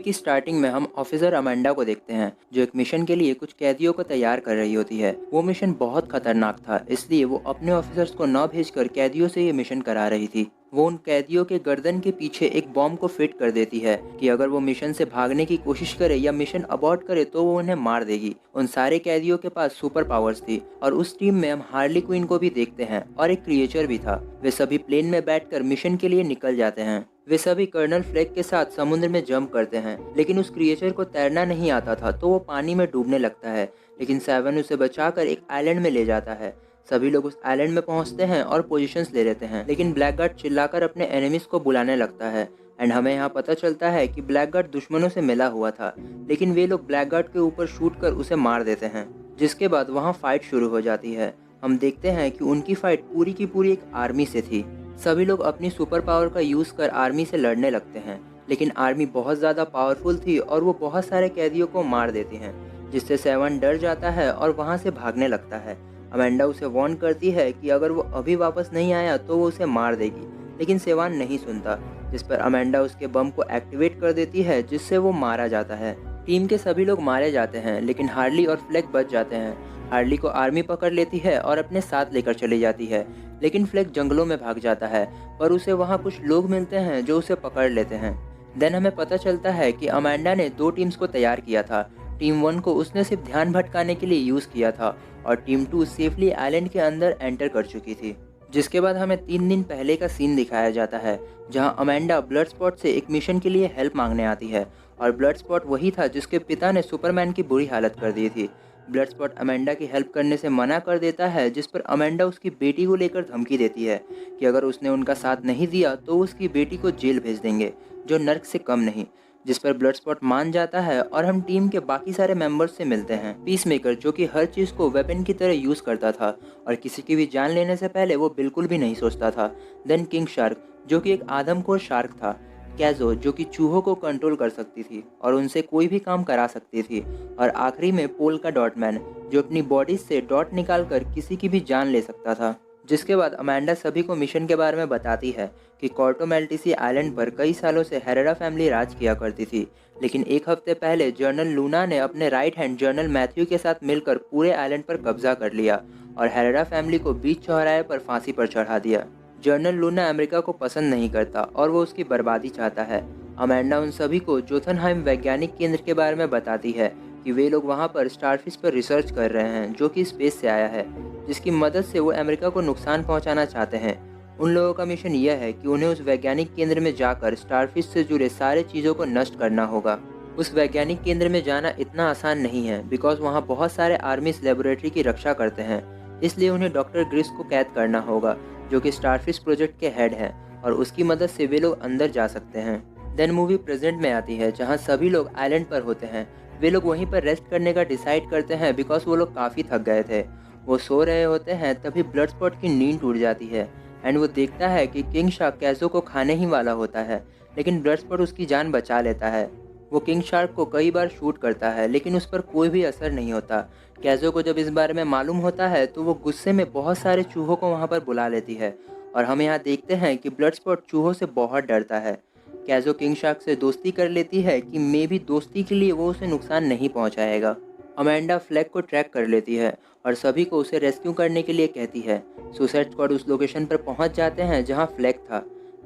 की स्टार्टिंग में हम ऑफिसर अमेंडा को देखते हैं जो एक मिशन के लिए कुछ कैदियों को तैयार कर रही होती है। वो मिशन बहुत खतरनाक था, इसलिए वो अपने ऑफिसर्स को न भेजकर कैदियों से ये मिशन करा रही थी। वो उन कैदियों के गर्दन के पीछे एक बॉम्ब को फिट कर देती है कि अगर वो मिशन से भागने की कोशिश करे या मिशन अबॉर्ट करे तो वो उन्हें मार देगी। उन सारे कैदियों के पास सुपर पावर्स थी और उस टीम में हम हार्ली क्विन को भी देखते हैं और एक क्रिएचर भी था। वे सभी प्लेन में बैठकर मिशन के लिए निकल जाते हैं। वे सभी कर्नल फ्लैग के साथ समुद्र में जंप करते हैं, लेकिन उस क्रिएचर को तैरना नहीं आता था तो वो पानी में डूबने लगता है। लेकिन सेवन उसे बचाकर एक आइलैंड में ले जाता है। सभी लोग उस आइलैंड में पहुंचते हैं और पोजीशंस ले लेते हैं, लेकिन ब्लैकगार्ड चिल्लाकर अपने एनिमीज को बुलाने लगता है। एंड हमें यहाँ पता चलता है कि ब्लैकगार्ड दुश्मनों से मिला हुआ था, लेकिन वे लोग ब्लैकगार्ड के ऊपर शूट कर उसे मार देते हैं। जिसके बाद वहाँ फाइट शुरू हो जाती है। हम देखते हैं कि उनकी फाइट पूरी की पूरी एक आर्मी से थी। सभी लोग अपनी सुपर पावर का यूज कर आर्मी से लड़ने लगते हैं, लेकिन आर्मी बहुत ज़्यादा पावरफुल थी और वो बहुत सारे कैदियों को मार देती हैं, जिससे सेवन डर जाता है और वहाँ से भागने लगता है। अमेंडा उसे वार्न करती है कि अगर वो अभी वापस नहीं आया तो वो उसे मार देगी, लेकिन सेवान नहीं सुनता, जिस पर अमेंडा उसके बम को एक्टिवेट कर देती है, जिससे वो मारा जाता है। टीम के सभी लोग मारे जाते हैं, लेकिन हार्ली और फ्लैग बच जाते हैं। हार्ली को आर्मी पकड़ लेती है और अपने साथ लेकर चली जाती है, लेकिन फ्लैग जंगलों में भाग जाता है, पर उसे वहाँ कुछ लोग मिलते हैं जो उसे पकड़ लेते हैं। देन हमें पता चलता है कि अमेंडा ने 2 टीम्स को तैयार किया था। टीम 1 को उसने सिर्फ ध्यान भटकाने के लिए यूज़ किया था और टीम 2 सेफली आइलैंड के अंदर एंटर कर चुकी थी। जिसके बाद हमें 3 दिन पहले का सीन दिखाया जाता है, जहां अमेंडा ब्लड स्पॉट से एक मिशन के लिए हेल्प मांगने आती है और ब्लड स्पॉट वही था जिसके पिता ने सुपरमैन की बुरी हालत कर दी थी। ब्लड स्पॉट अमेंडा की हेल्प करने से मना कर देता है, जिस पर अमेंडा उसकी बेटी को लेकर धमकी देती है कि अगर उसने उनका साथ नहीं दिया तो उसकी बेटी को जेल भेज देंगे, जो नर्क से कम नहीं। जिस पर ब्लड स्पॉट मान जाता है और हम टीम के बाकी सारे मेंबर्स से मिलते हैं। पीसमेकर, जो कि हर चीज़ को वेपन की तरह यूज़ करता था और किसी की भी जान लेने से पहले वो बिल्कुल भी नहीं सोचता था। देन किंग शार्क, जो कि एक आदमखोर शार्क था। कैजो, जो कि चूहों को कंट्रोल कर सकती थी और उनसे कोई भी काम करा सकती थी। और आखिरी में पोल का डॉटमैन, जो अपनी बॉडी से डॉट निकाल कर किसी की भी जान ले सकता था। जिसके बाद अमेंडा सभी को मिशन के बारे में बताती है कि कॉर्टो मेल्टिसी आइलैंड पर कई सालों से हेरेरा फैमिली राज किया करती थी, लेकिन एक हफ्ते पहले जनरल लूना ने अपने राइट हैंड जनरल मैथ्यू के साथ मिलकर पूरे आइलैंड पर कब्जा कर लिया और हेरेरा फैमिली को बीच चौराहे पर फांसी पर चढ़ा दिया। जनरल लूना अमेरिका को पसंद नहीं करता और वो उसकी बर्बादी चाहता है। अमेंडा उन सभी को जोथनहाइम वैज्ञानिक केंद्र के बारे में बताती है कि वे लोग वहाँ पर स्टारफिश पर रिसर्च कर रहे हैं, जो कि स्पेस से आया है, जिसकी मदद से वो अमेरिका को नुकसान पहुंचाना चाहते हैं। उन लोगों का मिशन यह है कि उन्हें उस वैज्ञानिक केंद्र में जाकर स्टारफिश से जुड़े सारे चीज़ों को नष्ट करना होगा। उस वैज्ञानिक केंद्र में जाना इतना आसान नहीं है, बिकॉज वहाँ बहुत सारे आर्मीज लेबोरेटरी की रक्षा करते हैं, इसलिए उन्हें डॉक्टर ग्रिस को कैद करना होगा, जो कि स्टारफिश प्रोजेक्ट के हेड हैं, और उसकी मदद से वे लोग अंदर जा सकते हैं। देन मूवी प्रेजेंट में आती है, जहाँ सभी लोग आइलैंड पर होते हैं। वे लोग वहीं पर रेस्ट करने का डिसाइड करते हैं, बिकॉज वो लोग काफ़ी थक गए थे। वो सो रहे होते हैं, तभी ब्लड स्पॉट की नींद टूट जाती है एंड वो देखता है कि किंग शार्क कैजो को खाने ही वाला होता है, लेकिन ब्लड स्पॉट उसकी जान बचा लेता है। वो किंग शार्क को कई बार शूट करता है, लेकिन उस पर कोई भी असर नहीं होता। कैजो को जब इस बारे में मालूम होता है तो वो गुस्से में बहुत सारे चूहों को वहाँ पर बुला लेती है और हम यहाँ देखते हैं कि ब्लड स्पॉट चूहों से बहुत डरता है। कैजो किंग शार्क से दोस्ती कर लेती है कि मे भी दोस्ती के लिए वो उसे नुकसान नहीं पहुँचाएगा। अमेंडा फ्लैग को ट्रैक कर लेती है और सभी को उसे रेस्क्यू करने के लिए कहती है। सुसाइड स्क्वाड उस लोकेशन पर पहुंच जाते हैं जहां फ्लैग था।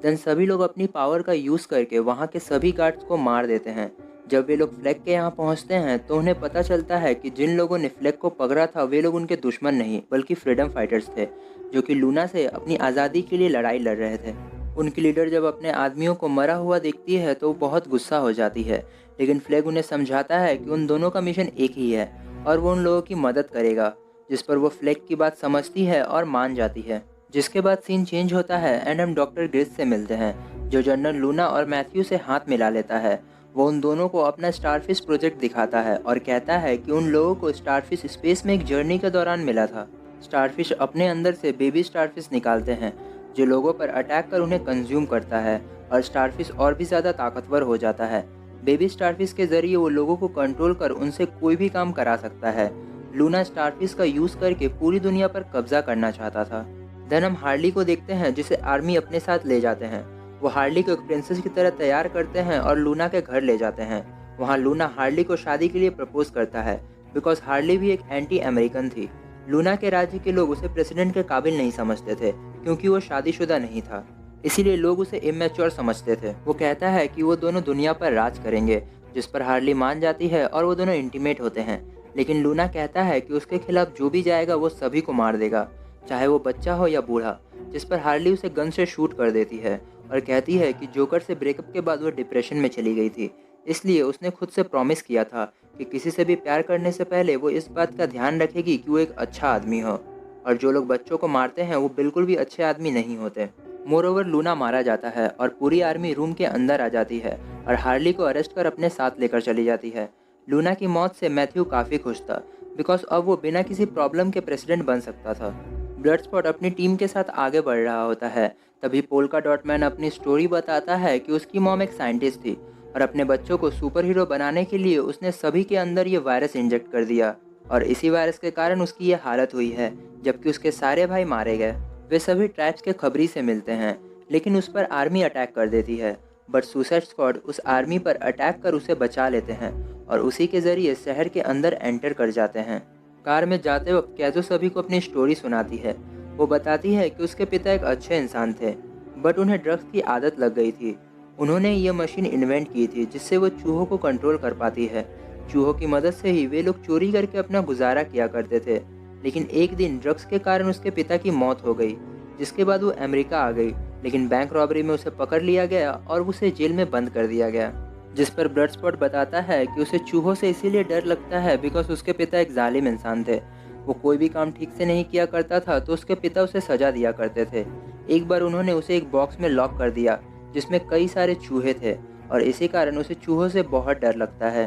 देन सभी लोग अपनी पावर का यूज़ करके वहां के सभी गार्ड्स को मार देते हैं। जब वे लोग फ्लैग के यहाँ पहुंचते हैं तो उन्हें पता चलता है कि जिन लोगों ने फ्लैग को पकड़ा था वे लोग उनके दुश्मन नहीं बल्कि फ्रीडम फाइटर्स थे, जो कि लूना से अपनी आज़ादी के लिए लड़ाई लड़ रहे थे। उनकी लीडर जब अपने आदमियों को मरा हुआ देखती है तो बहुत गुस्सा हो जाती है, लेकिन फ्लैग उन्हें समझाता है कि उन दोनों का मिशन एक ही है और वो उन लोगों की मदद करेगा, जिस पर वो फ्लैग की बात समझती है और मान जाती है। जिसके बाद सीन चेंज होता है एंड हम डॉक्टर ग्रिस से मिलते हैं, जो जनरल लूना और मैथ्यू से हाथ मिला लेता है। वो उन दोनों को अपना स्टारफिश प्रोजेक्ट दिखाता है और कहता है कि उन लोगों को स्टारफिश स्पेस में एक जर्नी के दौरान मिला था। स्टारफिश अपने अंदर से बेबी स्टारफिश निकालते हैं, जो लोगों पर अटैक कर उन्हें कंज्यूम करता है और स्टारफिश और भी ज़्यादा ताकतवर हो जाता है। बेबी स्टारफिश के जरिए वो लोगों को कंट्रोल कर उनसे कोई भी काम करा सकता है। लूना स्टारफिश का यूज़ करके पूरी दुनिया पर कब्जा करना चाहता था। देन हम हार्ली को देखते हैं, जिसे आर्मी अपने साथ ले जाते हैं। वो हार्ली को एक प्रिंसेस की तरह तैयार करते हैं और लूना के घर ले जाते हैं। वहाँ लूना हार्ली को शादी के लिए प्रपोज करता है, बिकॉज हार्ली भी एक एंटी अमेरिकन थी। लूना के राज्य के लोग उसे प्रेसिडेंट के काबिल नहीं समझते थे, क्योंकि वो शादीशुदा नहीं था। इसीलिए लोग उसे इमेच्योर समझते थे। वो कहता है कि वो दोनों दुनिया पर राज करेंगे, जिस पर हार्ली मान जाती है और वो दोनों इंटीमेट होते हैं। लेकिन लूना कहता है कि उसके खिलाफ जो भी जाएगा वो सभी को मार देगा, चाहे वो बच्चा हो या बूढ़ा। जिस पर हार्ली उसे गन से शूट कर देती है और कहती है कि जोकर से ब्रेकअप के बाद वो डिप्रेशन में चली गई थी, इसलिए उसने खुद से प्रॉमिस किया था कि किसी से भी प्यार करने से पहले वो इस बात का ध्यान रखेगी कि वो एक अच्छा आदमी हो, और जो लोग बच्चों को मारते हैं वो बिल्कुल भी अच्छे आदमी नहीं होते। मोरोवर लूना मारा जाता है और पूरी आर्मी रूम के अंदर आ जाती है और हार्ली को अरेस्ट कर अपने साथ लेकर चली जाती है। लूना की मौत से मैथ्यू काफ़ी खुश था, बिकॉज अब वो बिना किसी प्रॉब्लम के प्रेसिडेंट बन सकता था। ब्लड स्पॉट अपनी टीम के साथ आगे बढ़ रहा होता है। तभी पोल्का डॉट मैन अपनी स्टोरी बताता है कि उसकी मॉम एक साइंटिस्ट थी और अपने बच्चों को सुपर हीरो बनाने के लिए उसने सभी के अंदर ये वायरस इंजेक्ट कर दिया, और इसी वायरस के कारण उसकी ये हालत हुई है, जबकि उसके सारे भाई मारे गए। वे सभी ट्राइब्स के खबरी से मिलते हैं, लेकिन उस पर आर्मी अटैक कर देती है। बट सुसाइड स्क्वाड उस आर्मी पर अटैक कर उसे बचा लेते हैं और उसी के जरिए शहर के अंदर एंटर कर जाते हैं। कार में जाते वक्त कैजो सभी को अपनी स्टोरी सुनाती है। वो बताती है कि उसके पिता एक अच्छे इंसान थे, बट उन्हें ड्रग्स की आदत लग गई थी। उन्होंने ये मशीन इन्वेंट की थी जिससे वो चूहों को कंट्रोल कर पाती है। चूहों की मदद से ही वे लोग चोरी करके अपना गुजारा किया करते थे। लेकिन एक दिन ड्रग्स के कारण उसके पिता की मौत हो गई, जिसके बाद वो अमेरिका आ गई। लेकिन बैंक रॉबरी में उसे पकड़ लिया गया और उसे जेल में बंद कर दिया गया। जिस पर ब्लड स्पॉट बताता है कि उसे चूहों से इसीलिए डर लगता है बिकॉज उसके पिता एक जालिम इंसान थे। वो कोई भी काम ठीक से नहीं किया करता था तो उसके पिता उसे सजा दिया करते थे। एक बार उन्होंने उसे एक बॉक्स में लॉक कर दिया जिसमें कई सारे चूहे थे, और इसी कारण उसे चूहों से बहुत डर लगता है।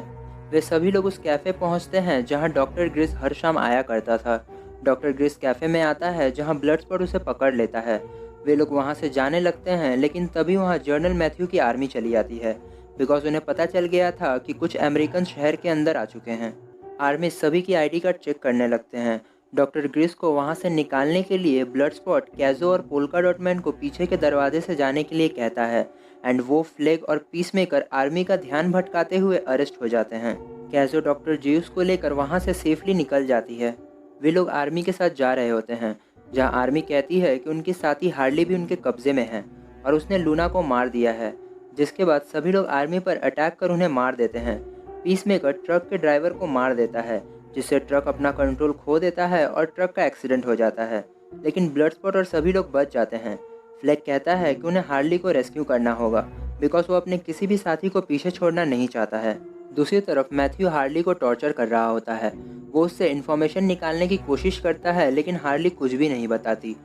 वे सभी लोग उस कैफ़े पहुंचते हैं जहां डॉक्टर ग्रिस हर शाम आया करता था। डॉक्टर ग्रिस कैफ़े में आता है जहां ब्लड स्पॉट उसे पकड़ लेता है। वे लोग वहां से जाने लगते हैं, लेकिन तभी वहां जनरल मैथ्यू की आर्मी चली आती है, बिकॉज उन्हें पता चल गया था कि कुछ अमेरिकन शहर के अंदर आ चुके हैं। आर्मी सभी की आईडी कार्ड चेक करने लगते हैं। डॉक्टर ग्रिस को वहां से निकालने के लिए ब्लड स्पॉट कैजो और पोल्का डॉट मैन को पीछे के दरवाजे से जाने के लिए कहता है, एंड वो फ्लैग और पीसमेकर आर्मी का ध्यान भटकाते हुए अरेस्ट हो जाते हैं। कैजो डॉक्टर ज्यूस को लेकर वहां से सेफली निकल जाती है। वे लोग आर्मी के साथ जा रहे होते हैं, जहां आर्मी कहती है कि उनकी साथी हार्ली भी उनके कब्जे में है और उसने लूना को मार दिया है। जिसके बाद सभी लोग आर्मी पर अटैक कर उन्हें मार देते हैं। पीसमेकर ट्रक के ड्राइवर को मार देता है, जिससे ट्रक अपना कंट्रोल खो देता है और ट्रक का एक्सीडेंट हो जाता है। लेकिन ब्लड स्पॉट और सभी लोग बच जाते हैं। फ्लैग कहता है कि उन्हें हार्ली को रेस्क्यू करना होगा, बिकॉज वो अपने किसी भी साथी को पीछे छोड़ना नहीं चाहता है। दूसरी तरफ मैथ्यू हार्ली को टॉर्चर कर रहा होता है। वो उससे इन्फॉर्मेशन निकालने की कोशिश करता है, लेकिन हार्ली कुछ भी नहीं बताती।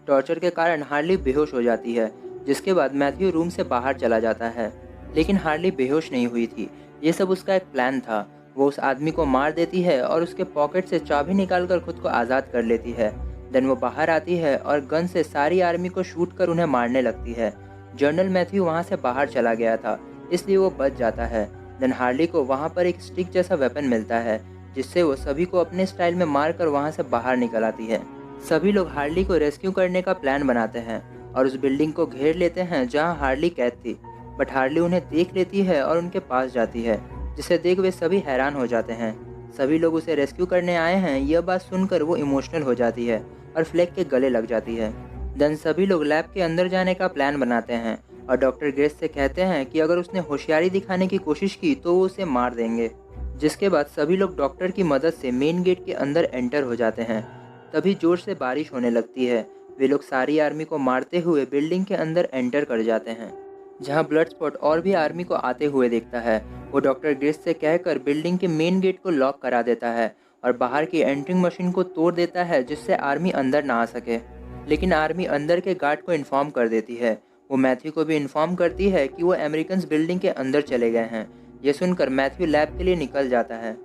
टॉर्चर के कारण हार्ली बेहोश हो जाती है, जिसके बाद मैथ्यू रूम से बाहर चला जाता है। लेकिन हार्ली बेहोश नहीं हुई थी, ये सब उसका एक प्लान था। वो उस आदमी को मार देती है और उसके पॉकेट से चाबी निकालकर खुद को आज़ाद कर लेती है। देन वो बाहर आती है और गन से सारी आर्मी को शूट कर उन्हें मारने लगती है। जनरल मैथ्यू वहाँ से बाहर चला गया था, इसलिए वो बच जाता है। देन हार्ली को वहाँ पर एक स्टिक जैसा वेपन मिलता है, जिससे वो सभी को अपने स्टाइल में मार कर वहाँ से बाहर निकल आती है। सभी लोग हार्ली को रेस्क्यू करने का प्लान बनाते हैं और उस बिल्डिंग को घेर लेते हैं जहाँ हार्ली कैद थी। बट हार्ली उन्हें देख लेती है और उनके पास जाती है, जिसे देख वे सभी हैरान हो जाते हैं। सभी लोग उसे रेस्क्यू करने आए हैं, यह बात सुनकर वो इमोशनल हो जाती है और फ्लैग के गले लग जाती है। देन सभी लोग लैब के अंदर जाने का प्लान बनाते हैं और डॉक्टर ग्रेस से कहते हैं कि अगर उसने होशियारी दिखाने की कोशिश की तो वो उसे मार देंगे। जिसके बाद सभी लोग डॉक्टर की मदद से मेन गेट के अंदर एंटर हो जाते हैं। तभी जोर से बारिश होने लगती है। वे लोग सारी आर्मी को मारते हुए बिल्डिंग के अंदर एंटर कर जाते हैं, जहां ब्लड स्पॉट और भी आर्मी को आते हुए देखता है। वो डॉक्टर ग्रेस से कहकर बिल्डिंग के मेन गेट को लॉक करा देता है और बाहर की एंट्रिंग मशीन को तोड़ देता है, जिससे आर्मी अंदर ना आ सके। लेकिन आर्मी अंदर के गार्ड को इन्फॉर्म कर देती है। वो मैथ्यू को भी इन्फॉर्म करती है कि वो अमेरिकन बिल्डिंग के अंदर चले गए हैं। ये सुनकर मैथ्यू लैब के लिए निकल जाता है।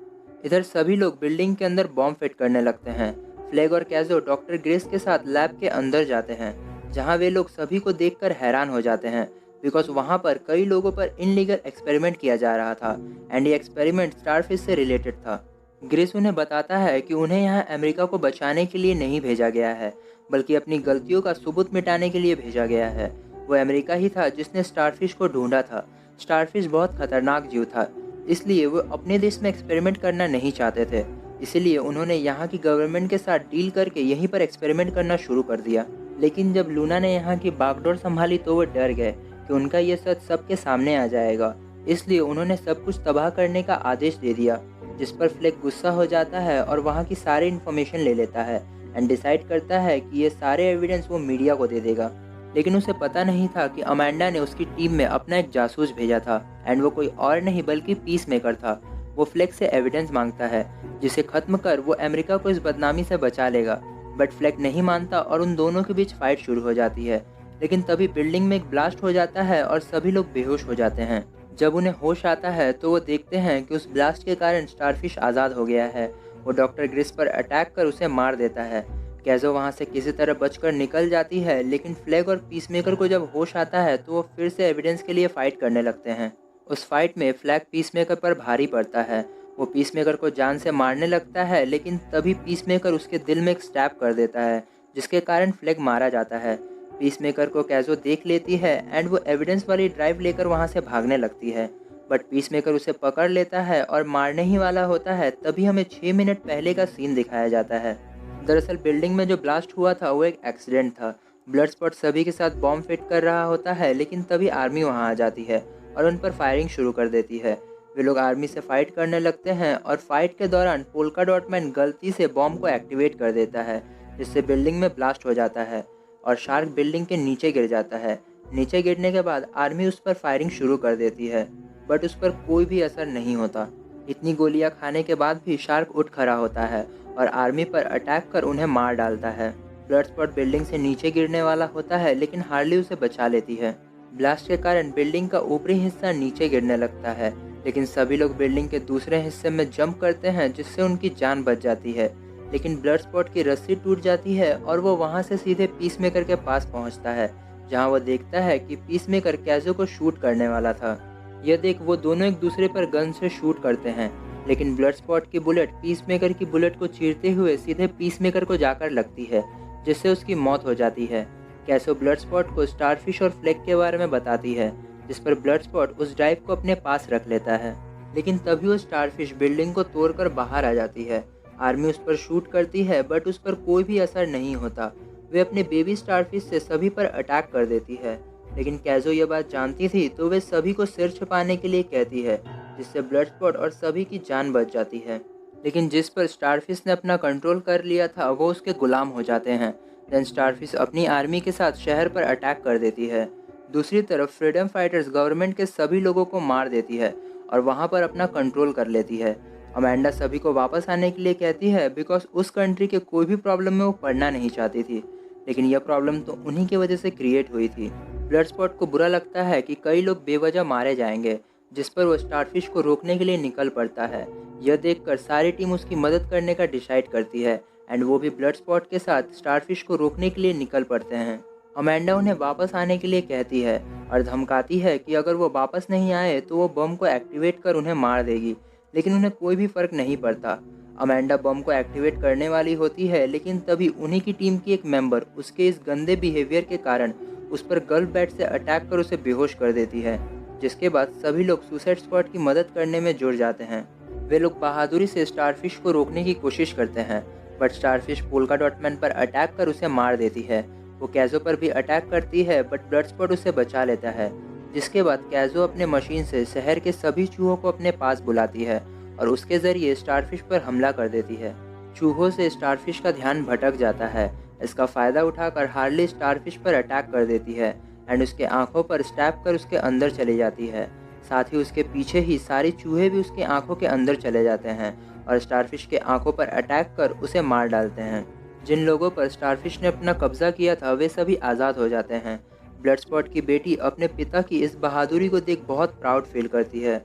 इधर सभी लोग बिल्डिंग के अंदर बॉम्ब फिट करने लगते हैं। फ्लैग और कैजो डॉक्टर ग्रेस के साथ लैब के अंदर जाते हैं, जहां वे लोग सभी को देखकर हैरान हो जाते हैं, बिकॉज वहां पर कई लोगों पर इनलीगल एक्सपेरिमेंट किया जा रहा था एंड ये एक्सपेरिमेंट स्टारफिश से रिलेटेड था। ग्रेस उन्हें बताता है कि उन्हें यहाँ अमेरिका को बचाने के लिए नहीं भेजा गया है, बल्कि अपनी गलतियों का सबूत मिटाने के लिए भेजा गया है। वो अमेरिका ही था जिसने स्टारफिश को ढूंढा था। स्टारफिश बहुत खतरनाक जीव था, इसलिए वो अपने देश में एक्सपेरिमेंट करना नहीं चाहते थे। इसीलिए उन्होंने यहाँ की गवर्नमेंट के साथ डील करके यहीं पर एक्सपेरिमेंट करना शुरू कर दिया। लेकिन जब लूना ने यहाँ की बागडोर संभाली तो वो डर गए कि उनका ये सच सबके सामने आ जाएगा। इसलिए उन्होंने सब कुछ तबाह करने का आदेश दे दिया, जिस पर फ्लेक गुस्सा हो जाता है और वहाँ की सारी इन्फॉर्मेशन ले लेता है एंड डिसाइड करता है कि ये सारे एविडेंस वो मीडिया को दे देगा। लेकिन उसे पता नहीं था कि अमांडा ने उसकी टीम में अपना एक जासूस भेजा था एंड वो कोई और नहीं बल्कि पीस मेकर था। वो फ्लेक से एविडेंस मांगता है जिसे खत्म कर वो अमेरिका को इस बदनामी से बचा लेगा, बट फ्लेक नहीं मानता और उन दोनों के बीच फाइट शुरू हो जाती है। लेकिन तभी बिल्डिंग में एक ब्लास्ट हो जाता है और सभी लोग बेहोश हो जाते हैं। जब उन्हें होश आता है तो वो देखते हैं कि उस ब्लास्ट के कारण स्टारफिश आज़ाद हो गया है। वो डॉक्टर ग्रिस पर अटैक कर उसे मार देता है। कैज़ो वहाँ से किसी तरह बचकर निकल जाती है, लेकिन फ्लैग और पीसमेकर को जब होश आता है तो वो फिर से एविडेंस के लिए फाइट करने लगते हैं। उस फाइट में फ्लैग पीसमेकर पर भारी पड़ता है। वो पीसमेकर को जान से मारने लगता है, लेकिन तभी पीसमेकर उसके दिल में एक स्टैब कर देता है, जिसके कारण फ्लैग मारा जाता है। पीसमेकर को कैज़ो देख लेती है एंड वो एविडेंस वाली ड्राइव लेकर वहाँ से भागने लगती है, बट पीसमेकर उसे पकड़ लेता है और मारने ही वाला होता है। तभी हमें 6 मिनट पहले का सीन दिखाया जाता है। दरअसल बिल्डिंग में जो ब्लास्ट हुआ था वो एक एक्सीडेंट था। ब्लड स्पॉट सभी के साथ बॉम्ब फिट कर रहा होता है, लेकिन तभी आर्मी वहाँ आ जाती है और उन पर फायरिंग शुरू कर देती है। वे लोग आर्मी से फाइट करने लगते हैं और फाइट के दौरान पोल्का डॉट मैन गलती से बॉम्ब को एक्टिवेट कर देता है, जिससे बिल्डिंग में ब्लास्ट हो जाता है और शार्क बिल्डिंग के नीचे गिर जाता है। नीचे गिरने के बाद आर्मी उस पर फायरिंग शुरू कर देती है, बट उस पर कोई भी असर नहीं होता। इतनी गोलियां खाने के बाद भी शार्क उठ खड़ा होता है और आर्मी पर अटैक कर उन्हें मार डालता है। ब्लड स्पॉट बिल्डिंग से नीचे गिरने वाला होता है, लेकिन हार्ली उसे बचा लेती है। ब्लास्ट के कारण बिल्डिंग का ऊपरी हिस्सा नीचे गिरने लगता है, लेकिन सभी लोग बिल्डिंग के दूसरे हिस्से में जंप करते हैं, जिससे उनकी जान बच जाती है। लेकिन ब्लड स्पॉट की रस्सी टूट जाती है और वो वहाँ से सीधे पीसमेकर के पास पहुँचता है, जहाँ वो देखता है कि पीसमेकर कैज़ो को शूट करने वाला था। यह देख वो दोनों एक दूसरे पर गन से शूट करते हैं, लेकिन ब्लड स्पॉट की बुलेट पीसमेकर की बुलेट को चीरते हुए सीधे पीसमेकर को जाकर लगती है, जिससे उसकी मौत हो जाती है। कैसो ब्लड स्पॉट को स्टारफिश और फ्लैग के बारे में बताती है, जिस पर ब्लड स्पॉट उस ड्राइव को अपने पास रख लेता है। लेकिन तभी वो स्टारफिश बिल्डिंग को तोड़कर बाहर आ जाती है। आर्मी उस पर शूट करती है, बट उस पर कोई भी असर नहीं होता। वे अपने बेबी स्टारफिश से सभी पर अटैक कर देती है, लेकिन कैज़ो ये बात जानती थी तो वे सभी को सिर छुपाने के लिए कहती है, जिससे ब्लड स्पॉट और सभी की जान बच जाती है। लेकिन जिस पर स्टारफिश ने अपना कंट्रोल कर लिया था वो उसके गुलाम हो जाते हैं। देन स्टारफिश अपनी आर्मी के साथ शहर पर अटैक कर देती है। दूसरी तरफ फ्रीडम फाइटर्स गवर्नमेंट के सभी लोगों को मार देती है और वहाँ पर अपना कंट्रोल कर लेती है। अमांडा सभी को वापस आने के लिए कहती है, बिकॉज उस कंट्री के कोई भी प्रॉब्लम में वो पड़ना नहीं चाहती थी, लेकिन यह प्रॉब्लम तो उन्हीं की वजह से क्रिएट हुई थी। ब्लड स्पॉट को बुरा लगता है कि कई लोग बेवजह मारे जाएंगे, जिस पर वो स्टारफिश को रोकने के लिए निकल पड़ता है। यह देखकर सारी टीम उसकी मदद करने का डिसाइड करती है एंड वो भी ब्लड स्पॉट के साथ स्टारफिश को रोकने के लिए निकल पड़ते हैं। अमांडा उन्हें वापस आने के लिए कहती है और धमकाती है कि अगर वो वापस नहीं आए तो वो बम को एक्टिवेट कर उन्हें मार देगी, लेकिन उन्हें कोई भी फर्क नहीं पड़ता। अमांडा बम को एक्टिवेट करने वाली होती है, लेकिन तभी उन्हीं की टीम की एक मेंबर उसके इस गंदे बिहेवियर के कारण उस पर गल्फ बैट से अटैक कर उसे बेहोश कर देती है, जिसके बाद सभी लोग सुसाइड स्क्वाड की मदद करने में जुड़ जाते हैं। वे लोग बहादुरी से स्टारफिश को रोकने की कोशिश करते हैं, but starfish polka dot man पर अटैक कर उसे मार देती है। वो कैज़ो पर भी अटैक करती है, बट ब्लड स्पॉट उसे बचा लेता है, जिसके बाद कैज़ो अपने मशीन से शहर के सभी चूहों को अपने पास बुलाती है और उसके ज़रिए स्टारफिश पर हमला कर देती है। चूहों से स्टारफिश का ध्यान भटक जाता है। इसका फ़ायदा उठाकर हार्ली स्टारफिश पर अटैक कर देती है एंड उसके आंखों पर स्टैब कर उसके अंदर चली जाती है। साथ ही उसके पीछे ही सारे चूहे भी उसके आंखों के अंदर चले जाते हैं और स्टारफिश के आंखों पर अटैक कर उसे मार डालते हैं। जिन लोगों पर स्टारफिश ने अपना कब्जा किया था वे सभी आज़ाद हो जाते हैं। ब्लड स्पॉट की बेटी अपने पिता की इस बहादुरी को देख बहुत प्राउड फील करती है।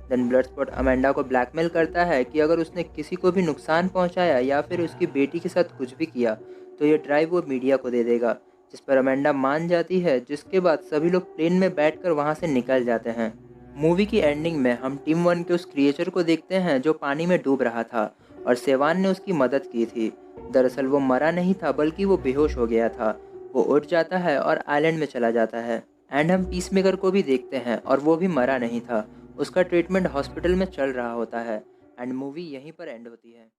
देन ब्लड स्पॉट अमांडा को ब्लैकमेल करता है कि अगर उसने किसी को भी नुकसान पहुंचाया या फिर उसकी बेटी के साथ कुछ भी किया तो ये ड्राइव वो मीडिया को दे देगा, जिस पर अमांडा मान जाती है, जिसके बाद सभी लोग प्लेन में बैठकर वहां से निकल जाते हैं। मूवी की एंडिंग में हम टीम 1 के उस क्रिएचर को देखते हैं जो पानी में डूब रहा था और सेवान ने उसकी मदद की थी। दरअसल वो मरा नहीं था, बल्कि वो बेहोश हो गया था। वो उठ जाता है और आइलैंड में चला जाता है। एंड हम पीसमेकर को भी देखते हैं और वो भी मरा नहीं था। उसका ट्रीटमेंट हॉस्पिटल में चल रहा होता है एंड मूवी यहीं पर एंड होती है।